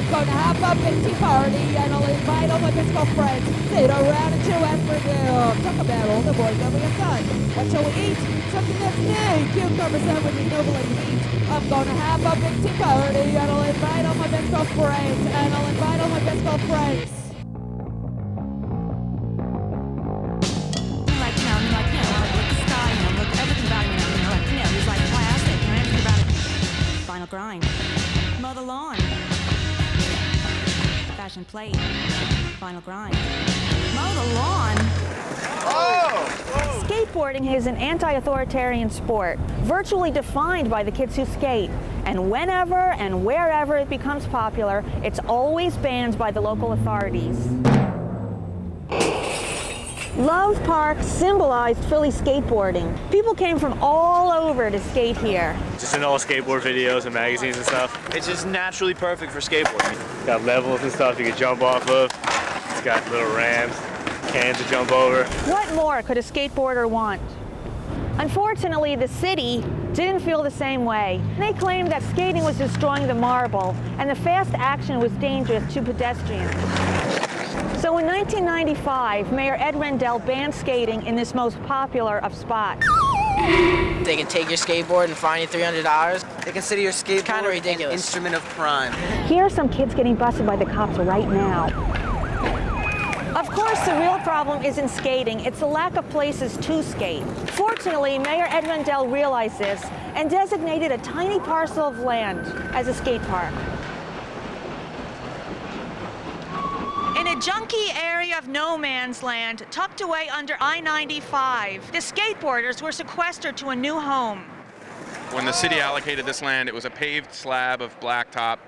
I'm going to have a big tea party and I'll invite all my disco friends. Sit around and chill as per due. Talk about all the boys that we have done. What shall we eat? Something that's new. Cucumber sandwiches, noodling meat. I'm going to have a big tea party and I'll invite all my disco friends. And I'll invite all my disco friends. Final grind. Mow the lawn. Fashion plate. Final grind. Mow the lawn. Oh! Skateboarding is an anti-authoritarian sport, virtually defined by the kids who skate. And whenever and wherever it becomes popular, it's always banned by the local authorities. Love Park symbolized Philly skateboarding. People came from all over to skate here. Just in all skateboard videos and magazines and stuff. It's just naturally perfect for skateboarding. It's got levels and stuff you can jump off of. It's got little ramps, cans to jump over. What more could a skateboarder want? Unfortunately, the city didn't feel the same way. They claimed that skating was destroying the marble and the fast action was dangerous to pedestrians. So in 1995, Mayor Ed Rendell banned skating in this most popular of spots. They can take your skateboard and fine you $300. They consider your skateboard Kinda ridiculous. an instrument of crime. Here are some kids getting busted by the cops right now. Of course, the real problem isn't skating, it's the lack of places to skate. Fortunately, Mayor Ed Rendell realized this and designated a tiny parcel of land as a skate park. In a junky area of no man's land, tucked away under I-95, the skateboarders were sequestered to a new home. When the city allocated this land, it was a paved slab of blacktop.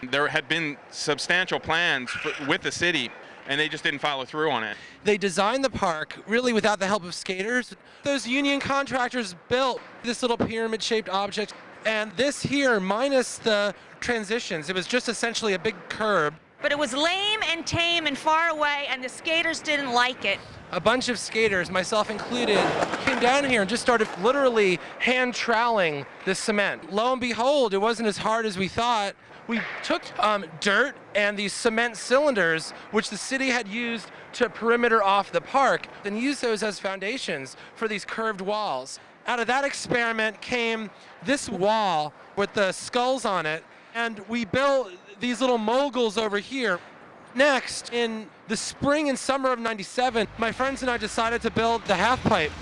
There had been substantial plans with the city, and they just didn't follow through on it. They designed the park really without the help of skaters. Those union contractors built this little pyramid-shaped object, and this here, minus the transitions, it was just essentially a big curb. But it was lame and tame and far away, and the skaters didn't like it. A bunch of skaters, myself included, came down here and just started literally hand troweling this cement. Lo and behold, it wasn't as hard as we thought. We took dirt and these cement cylinders, which the city had used to perimeter off the park, and used those as foundations for these curved walls. Out of that experiment came this wall with the skulls on it, and we built these little moguls over here. Next, in the spring and summer of '97, my friends and I decided to build the half pipe.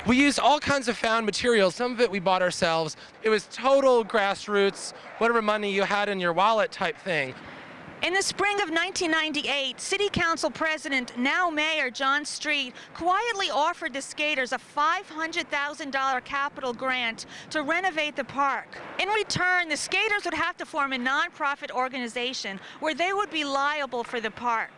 We used all kinds of found materials. Some of it we bought ourselves. It was total grassroots, whatever money you had in your wallet type thing. In the spring of 1998, City Council President, now Mayor John Street, quietly offered the skaters a $500,000 capital grant to renovate the park. In return, the skaters would have to form a nonprofit organization where they would be liable for the park.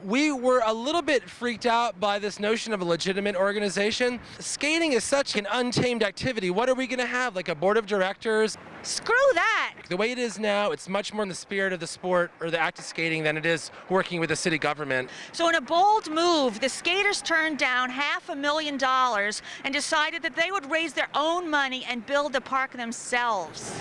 We were a little bit freaked out by this notion of a legitimate organization. Skating is such an untamed activity. What are we going to have, like a board of directors? Screw that! The way it is now, it's much more in the spirit of the sport or the act of skating than it is working with the city government. So in a bold move, the skaters turned down $500,000 and decided that they would raise their own money and build the park themselves.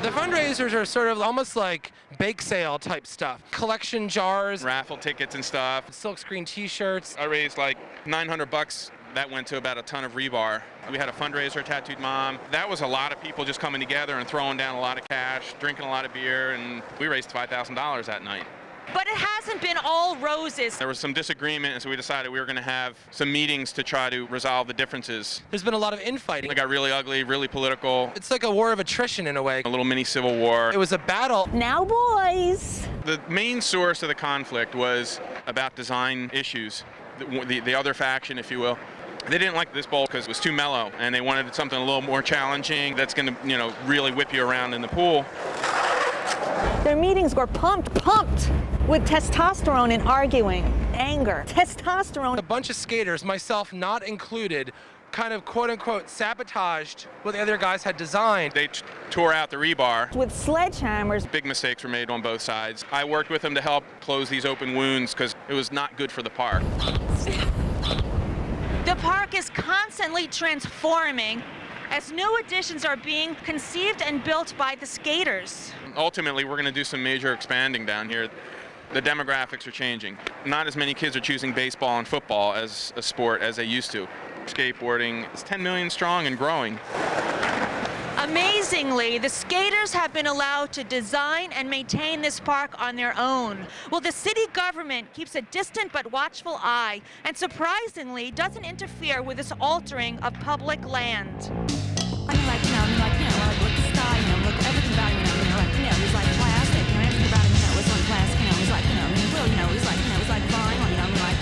The fundraisers are sort of almost like bake sale type stuff. Collection jars, Raffle tickets and stuff. silkscreen t-shirts. I raised like $900. That went to about a ton of rebar. We had a fundraiser, Tattooed Mom. That was a lot of people just coming together and throwing down a lot of cash, drinking a lot of beer, and we raised $5,000 that night. But it hasn't been all roses. There was some disagreement, and so we decided we were going to have some meetings to try to resolve the differences. There's been a lot of infighting. It got really ugly, really political. It's like a war of attrition in a way. A little mini civil war. It was a battle. Now, boys. The main source of the conflict was about design issues, the other faction, if you will. They didn't like this bowl because it was too mellow, and they wanted something a little more challenging that's going to, really whip you around in the pool. Their meetings were pumped with testosterone and arguing, anger, testosterone. A bunch of skaters, myself not included, kind of quote-unquote sabotaged what the other guys had designed. They tore out the rebar. With sledgehammers. Big mistakes were made on both sides. I worked with them to help close these open wounds because it was not good for the park. The park is constantly transforming as new additions are being conceived and built by the skaters. Ultimately, we're going to do some major expanding down here. The demographics are changing. Not as many kids are choosing baseball and football as a sport as they used to. Skateboarding is 10 million strong and growing. Amazingly, the skaters have been allowed to design and maintain this park on their own. Well, the city government keeps a distant but watchful eye and surprisingly doesn't interfere with this altering of public land. I mean, like, look at the sky, look everything about it, it was like plastic, everything about it, was like plastic, it was like, it was like vinyl, like.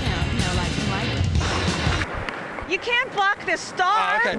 You can't block this star. Okay.